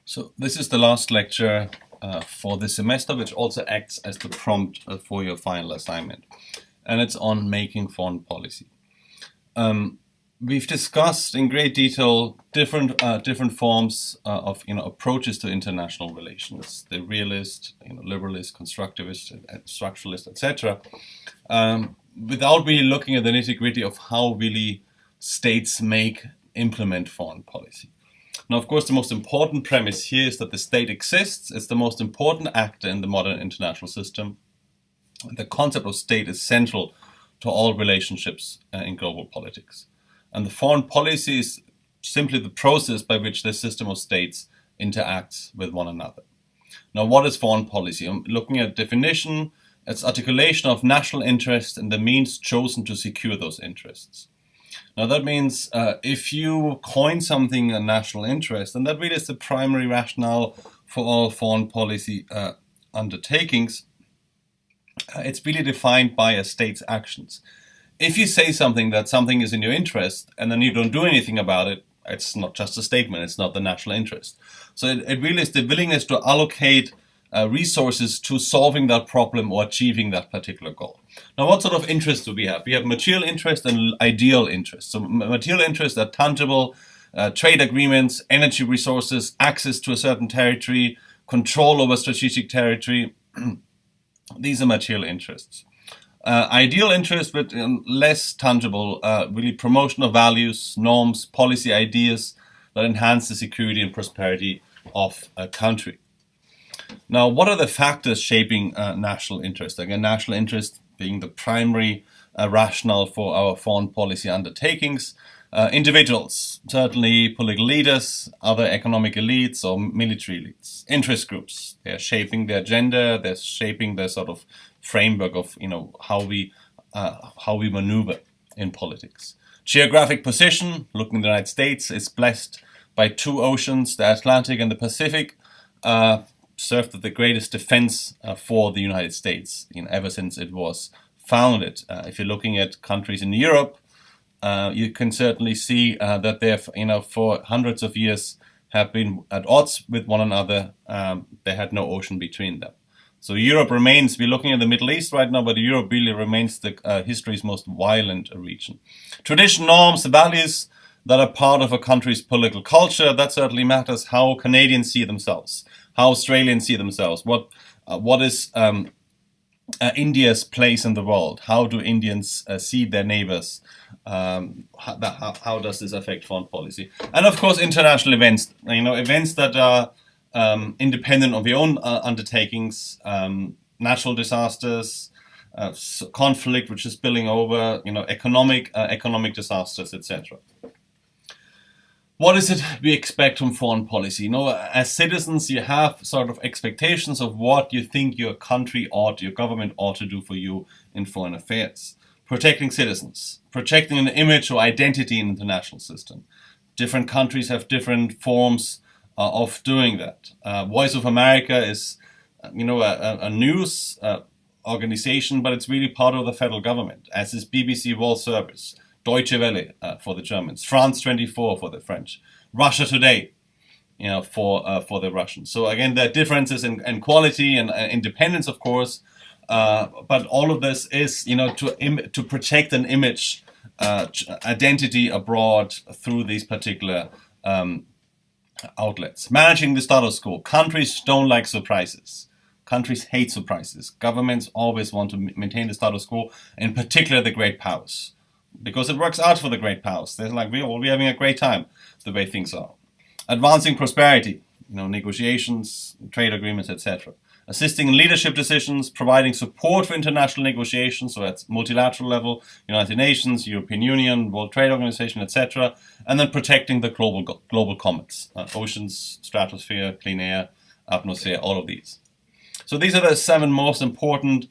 So this is the last lecture for this semester, which also acts as the prompt for your final assignment, and it's on making foreign policy. We've discussed in great detail different forms of approaches to international relations: the realist, liberalist, constructivist, structuralist, etc. Without really looking at the nitty-gritty of how really states implement foreign policy. Now, of course, the most important premise here is that the state exists. It's the most important actor in the modern international system. The concept of state is central to all relationships in global politics. And the foreign policy is simply the process by which the system of states interacts with one another. Now, what is foreign policy? I'm looking at definition. It's articulation of national interest and the means chosen to secure those interests. Now that means if you coin something a national interest, and that really is the primary rationale for all foreign policy undertakings, it's really defined by a state's actions. If you say that something is in your interest, and then you don't do anything about it, it's not just a statement, it's not the national interest. So it really is the willingness to allocate resources to solving that problem or achieving that particular goal. Now, what sort of interests do we have? We have material interest and ideal interest. So material interests are tangible, trade agreements, energy resources, access to a certain territory, control over strategic territory. These are material interests. Ideal interest, but less tangible, really promotion of values, norms, policy ideas that enhance the security and prosperity of a country. Now, what are the factors shaping national interest? Again, national interest being the primary rationale for our foreign policy undertakings. Individuals, certainly political leaders, other economic elites or military elites. Interest groups, they're shaping the agenda, they're shaping the sort of framework of how we maneuver in politics. Geographic position, looking at the United States, is blessed by two oceans, the Atlantic and the Pacific, served as the greatest defense for the United States ever since it was founded. If you're looking at countries in Europe, you can certainly see that they've, for hundreds of years have been at odds with one another. They had no ocean between them. So Europe remains, we're looking at the Middle East right now, but Europe really remains the history's most violent region. Tradition, norms, values that are part of a country's political culture, that certainly matters. How Canadians see themselves, how Australians see themselves, what is India's place in the world, how do Indians see their neighbors, how does this affect foreign policy, and of course international events, events that are independent of your own undertakings, natural disasters, conflict which is spilling over, economic disasters, etc. What is it we expect from foreign policy? As citizens, you have sort of expectations of what you think your country your government ought to do for you in foreign affairs. Protecting citizens, protecting an image or identity in the international system. Different countries have different forms of doing that. Voice of America is, a news organization, but it's really part of the federal government, as is BBC World Service, Deutsche Welle for the Germans, France 24 for the French, Russia Today, for the Russians. So again, there are differences in quality and independence, of course, but all of this is, to protect an image, identity abroad through these particular outlets. Managing the status quo. Countries don't like surprises. Countries hate surprises. Governments always want to maintain the status quo, in particular the great powers, because it works out for the great powers. They're like, we're having a great time the way things are. Advancing prosperity, negotiations, trade agreements, etc. Assisting in leadership decisions, providing support for international negotiations, so at multilateral level, United Nations, European Union, World Trade Organization, etc. And then protecting the global commons, oceans, stratosphere, clean air, atmosphere, all of these. So these are the 7 most important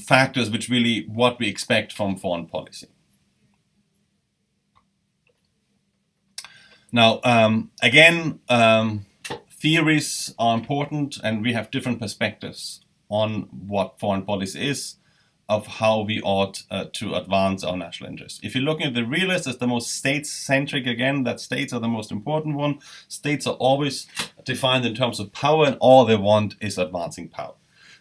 factors which really what we expect from foreign policy. Now, again, theories are important, and we have different perspectives on what foreign policy is, of how we ought to advance our national interests. If you're looking at the realist as the most state-centric, again, that states are the most important one. States are always defined in terms of power, and all they want is advancing power.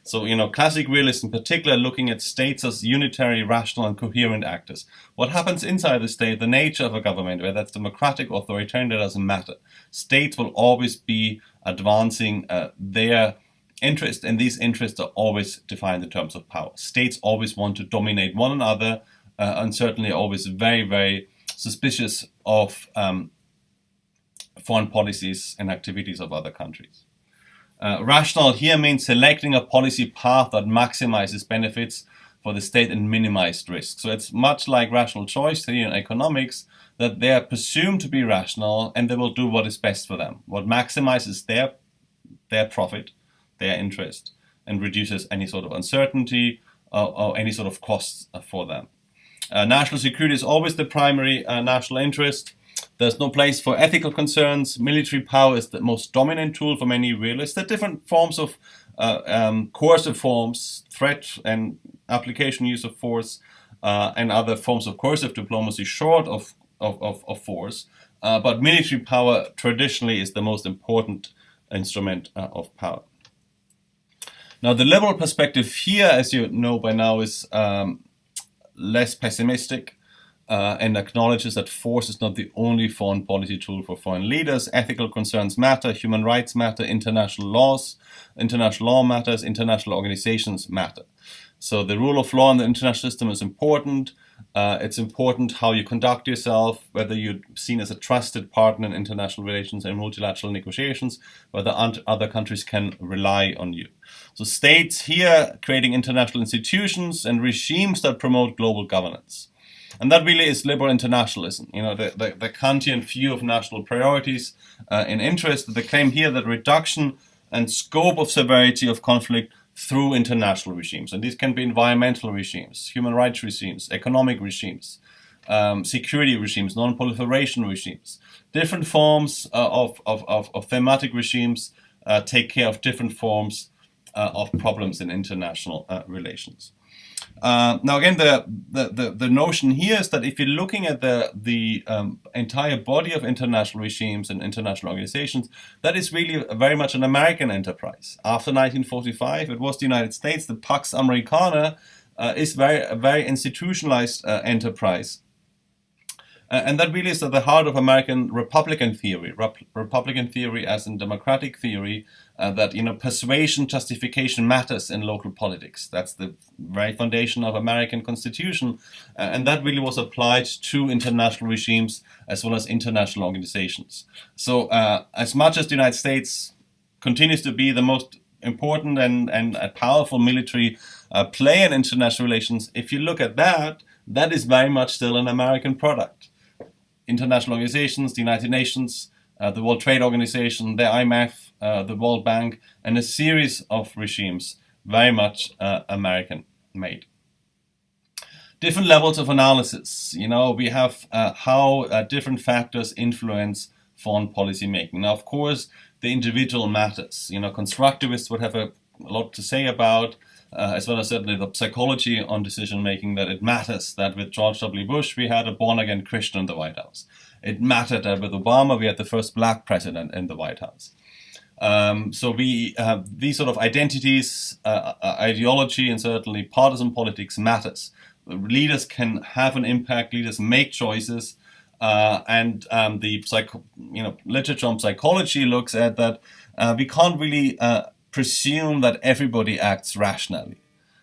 So, classic realists in particular looking at states as unitary, rational, and coherent actors. What happens inside the state, the nature of a government, whether that's democratic or authoritarian, that doesn't matter. States will always be advancing their interest, and these interests are always defined in terms of power. States always want to dominate one another, and certainly always very, very suspicious of foreign policies and activities of other countries. Rational here means selecting a policy path that maximizes benefits for the state and minimized risk. So it's much like rational choice theory in economics, that they are presumed to be rational and they will do what is best for them, what maximizes their profit, their interest, and reduces any sort of uncertainty or any sort of costs for them. National security is always the primary national interest. There's no place for ethical concerns. Military power is the most dominant tool for many realists. There are different forms of coercive forms, threat and application use of force, and other forms of coercive diplomacy short of force. But military power traditionally is the most important instrument of power. Now, the liberal perspective here, as you know by now, is less pessimistic. And acknowledges that force is not the only foreign policy tool for foreign leaders. Ethical concerns matter, human rights matter, international law matters, international organizations matter. So the rule of law in the international system is important. It's important how you conduct yourself, whether you're seen as a trusted partner in international relations and multilateral negotiations, whether other countries can rely on you. So states here creating international institutions and regimes that promote global governance. And that really is liberal internationalism, the Kantian view of national priorities and interest, the claim here that reduction and scope of severity of conflict through international regimes. And these can be environmental regimes, human rights regimes, economic regimes, security regimes, non-proliferation regimes. Different forms of thematic regimes take care of different forms of problems in international relations. Now again, the notion here is that if you're looking at the entire body of international regimes and international organizations, that is really very much an American enterprise. After 1945, it was the United States. The Pax Americana is a very institutionalized enterprise. And that really is at the heart of American Republican theory. Republican theory as in democratic theory, that persuasion, justification matters in local politics. That's the very foundation of American Constitution, and that really was applied to international regimes as well as international organizations. So, as much as the United States continues to be the most important and a powerful military player in international relations, if you look at that is very much still an American product. International organizations, the United Nations, the World Trade Organization, the IMF, the World Bank, and a series of regimes very much American-made. Different levels of analysis. We have how different factors influence foreign policy making. Now, of course, the individual matters. Constructivists would have a lot to say about, as well as certainly the psychology on decision making, that it matters that with George W. Bush we had a born-again Christian in the White House. It mattered that with Obama we had the first black president in the White House. So we these sort of identities, ideology, and certainly partisan politics matters. Leaders can have an impact. Leaders make choices, and the literature on psychology looks at that. We can't really presume that everybody acts rationally.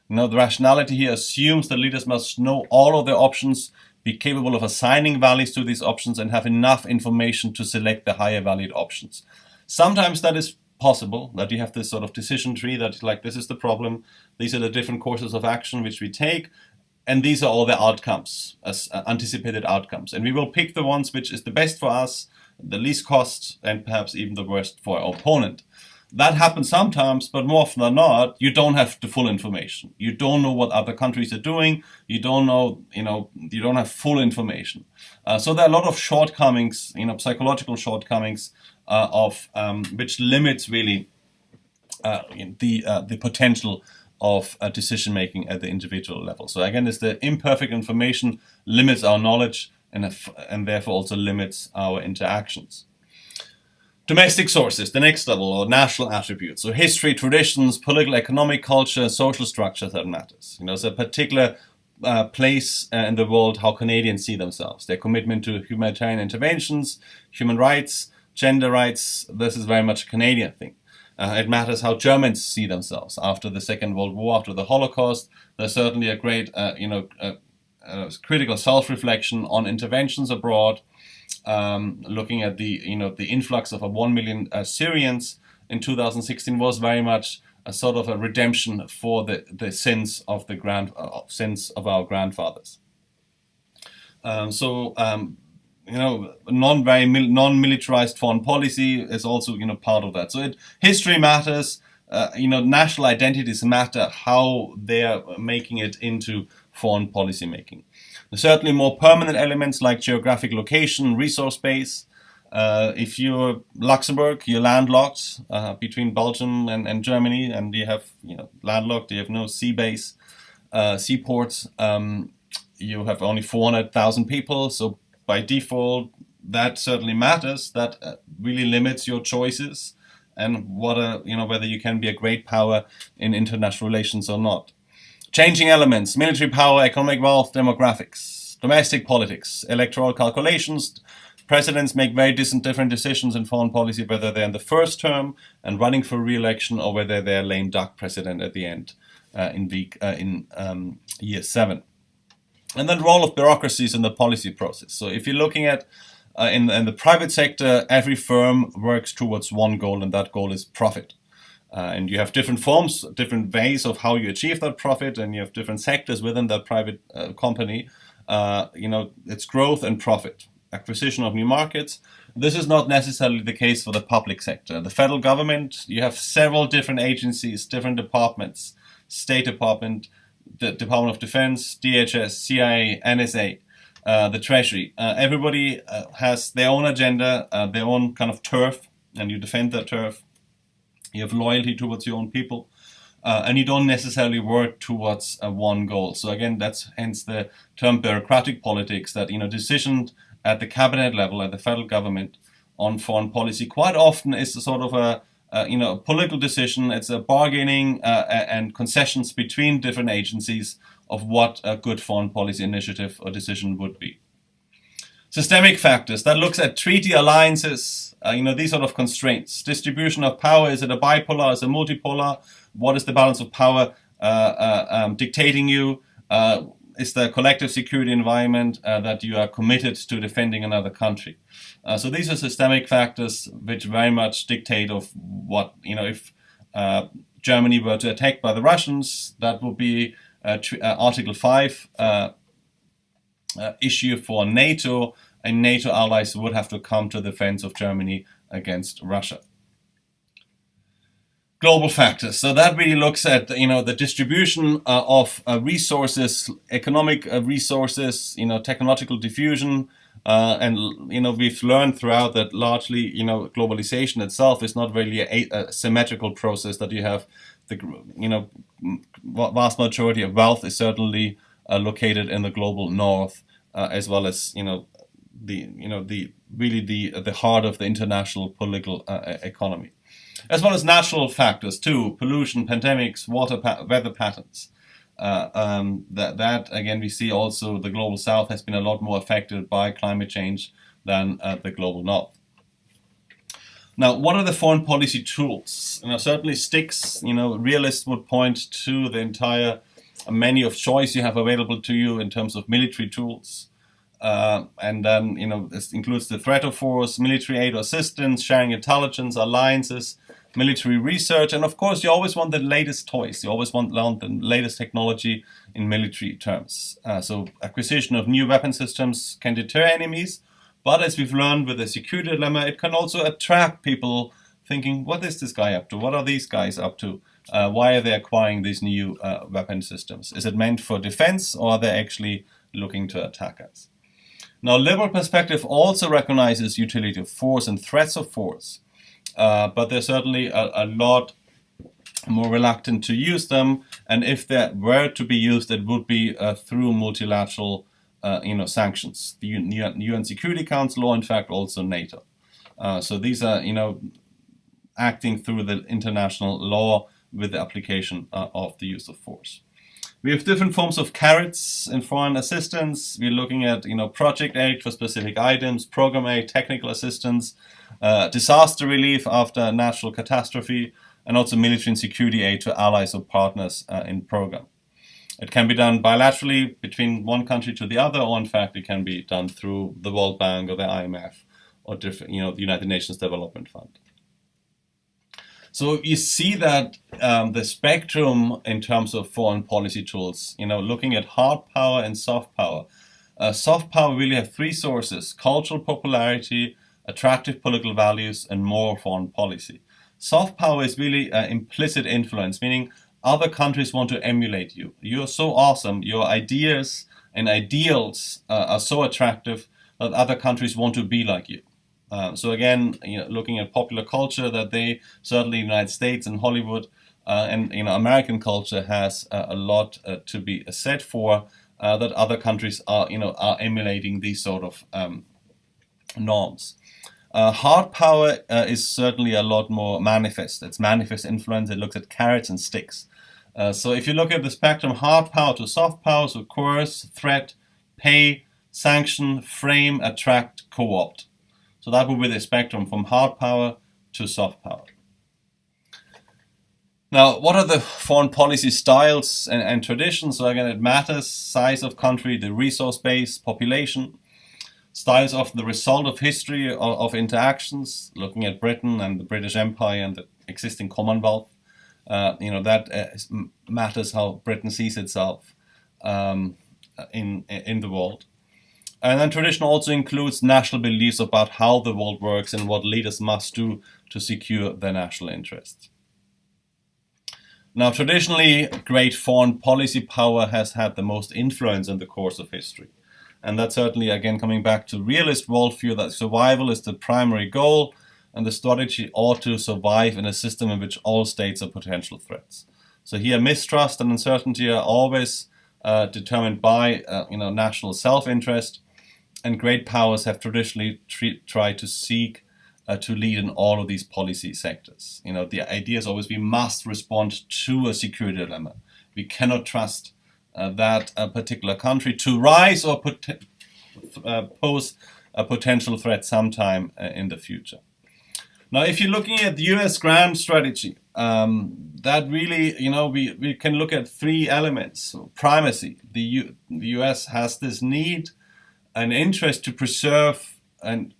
The rationality here assumes that leaders must know all of their options, be capable of assigning values to these options, and have enough information to select the higher valued options. Sometimes that is possible, that you have this sort of decision tree that this is the problem, these are the different courses of action which we take, and these are all the outcomes, as anticipated outcomes. And we will pick the ones which is the best for us, the least cost, and perhaps even the worst for our opponent. That happens sometimes, but more often than not, you don't have the full information. You don't know what other countries are doing. You don't know, you don't have full information. So there are a lot of shortcomings, psychological shortcomings of which limits really the potential of decision making at the individual level. So again, it's the imperfect information limits our knowledge and therefore also limits our interactions. Domestic sources, the next level, or national attributes. So history, traditions, political, economic, culture, social structure that matters. It's a particular place in the world how Canadians see themselves. Their commitment to humanitarian interventions, human rights, gender rights. This is very much a Canadian thing. It matters how Germans see themselves after the Second World War, after the Holocaust. There's certainly a great, critical self-reflection on interventions abroad. Looking at the influx of 1 million Syrians in 2016 was very much a sort of a redemption for the sins of sins of our grandfathers. Non-militarized foreign policy is also part of that. So history matters. National identities matter, how they are making it into foreign policy making. There's certainly more permanent elements like geographic location, resource base. If you're Luxembourg, you're landlocked between Belgium and Germany, and you have landlocked. You have no sea base, seaports. You have only 400,000 people, so by default, that certainly matters. That really limits your choices and whether you can be a great power in international relations or not. Changing elements: military power, economic wealth, demographics, domestic politics, electoral calculations. Presidents make very different decisions in foreign policy, whether they're in the first term and running for re-election, or whether they're lame duck president at the end in year 7. And then the role of bureaucracies in the policy process. So if you're looking at in the private sector, every firm works towards one goal, and that goal is profit. And you have different forms, different ways of how you achieve that profit, and you have different sectors within that private company. It's growth and profit, acquisition of new markets. This is not necessarily the case for the public sector. The federal government, you have several different agencies, different departments: State Department, the Department of Defense, DHS, CIA, NSA, the Treasury. Everybody has their own agenda, their own kind of turf, and you defend that turf. You have loyalty towards your own people, and you don't necessarily work towards one goal. So again, that's hence the term bureaucratic politics, that decisions at the cabinet level, at the federal government, on foreign policy quite often is a sort of a political decision. It's a bargaining and concessions between different agencies of what a good foreign policy initiative or decision would be. Systemic factors, that looks at treaty alliances, these sort of constraints. Distribution of power, is it a bipolar, is it a multipolar? What is the balance of power dictating you? Is the collective security environment that you are committed to defending another country? So these are systemic factors which very much dictate of what, if Germany were to attack by the Russians, that would be Article 5 issue for NATO, and NATO allies would have to come to the defense of Germany against Russia. Global factors. So that really looks at the distribution of resources, economic resources, technological diffusion, and we've learned throughout that largely globalization itself is not really a symmetrical process, that you have the vast majority of wealth is certainly located in the global north, as well as the heart of the international political economy, as well as natural factors too: pollution, pandemics, weather patterns. That again, we see also the global south has been a lot more affected by climate change than the global north. Now, what are the foreign policy tools? Certainly sticks. Realists would point to the entire menu of choice you have available to you in terms of military tools. And then, this includes the threat of force, military aid or assistance, sharing intelligence, alliances, military research, and of course, you always want the latest toys. You always want the latest technology in military terms. So acquisition of new weapon systems can deter enemies, but as we've learned with the security dilemma, it can also attract people thinking, what is this guy up to? What are these guys up to? Why are they acquiring these new weapon systems? Is it meant for defense, or are they actually looking to attack us? Now, liberal perspective also recognizes utility of force and threats of force, but they're certainly a lot more reluctant to use them. And if they were to be used, it would be through multilateral, sanctions, the UN Security Council, or in fact also NATO. So these are, acting through the international law with the application of the use of force. We have different forms of carrots in foreign assistance. We're looking at, project aid for specific items, program aid, technical assistance, disaster relief after natural catastrophe, and also military and security aid to allies or partners in program. It can be done bilaterally between one country to the other, or in fact, it can be done through the World Bank or the IMF or different, the United Nations Development Fund. So you see that the spectrum in terms of foreign policy tools, looking at hard power and soft power. Soft power really have three sources: cultural popularity, attractive political values, and moral foreign policy. Soft power is really implicit influence, meaning other countries want to emulate you. You're so awesome, your ideas and ideals are so attractive that other countries want to be like you. So again, looking at popular culture, that they certainly the United States and Hollywood and American culture has a lot to be said for, that other countries are emulating these sort of norms. Hard power is certainly a lot more manifest. It's manifest influence. It looks at carrots and sticks. So if you look at the spectrum, hard power to soft power, so coerce, threat, pay, sanction, frame, attract, co-opt. So that would be the spectrum from hard power to soft power. Now, what are the foreign policy styles and traditions? So again, it matters: size of country, the resource base, population. Styles of the result of history of interactions, looking at Britain and the British Empire and the existing Commonwealth. That matters how Britain sees itself in the world. And then tradition also includes national beliefs about how the world works and what leaders must do to secure their national interests. Now, traditionally, great foreign policy power has had the most influence in the course of history. And that's certainly, again, coming back to realist worldview, that survival is the primary goal, and the strategy ought to survive in a system in which all states are potential threats. So here, mistrust and uncertainty are always determined by national self-interest, and great powers have traditionally tried to seek to lead in all of these policy sectors. The idea is always we must respond to a security dilemma. We cannot trust that a particular country to rise or pose a potential threat sometime in the future. Now, if you're looking at the U.S. grand strategy, that really, we can look at three elements. So primacy. The U.S. has this need, an interest to preserve and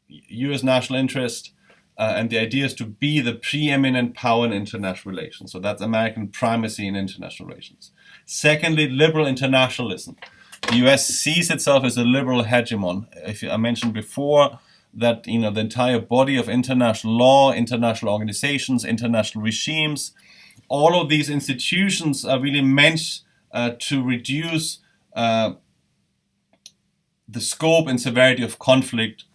U.S. national interest, and the idea is to be the preeminent power in international relations. So that's American primacy in international relations. Secondly, liberal internationalism. The U.S. sees itself as a liberal hegemon. I mentioned before that the entire body of international law, international organizations, international regimes, all of these institutions are really meant to reduce the scope and severity of conflict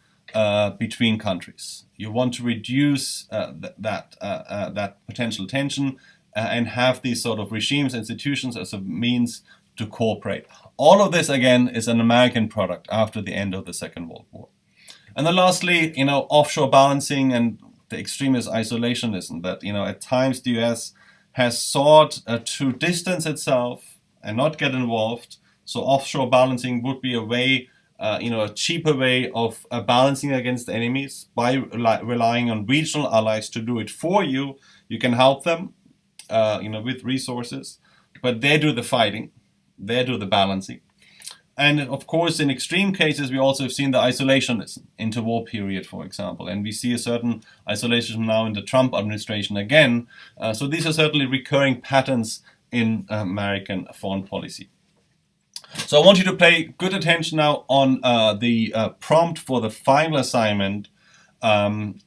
between countries. You want to reduce that potential tension and have these sort of regimes, institutions as a means to cooperate. All of this, again, is an American product after the end of the Second World War. And then lastly, offshore balancing and the extremist isolationism that, at times the US has sought to distance itself and not get involved. So offshore balancing would be a way, a cheaper way of balancing against enemies by relying on regional allies to do it for you. You can help them, with resources, but they do the fighting, they do the balancing. And of course, in extreme cases, we also have seen the isolationism, interwar period, for example. And we see a certain isolationism now in the Trump administration again. So these are certainly recurring patterns in American foreign policy. So I want you to pay good attention now on the prompt for the final assignment, and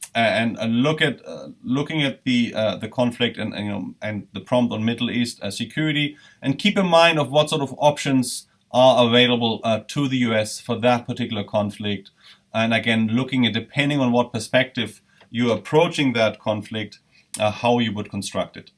looking at the conflict and the prompt on Middle East security, and keep in mind of what sort of options are available to the US for that particular conflict. And again, looking at, depending on what perspective you're approaching that conflict, how you would construct it.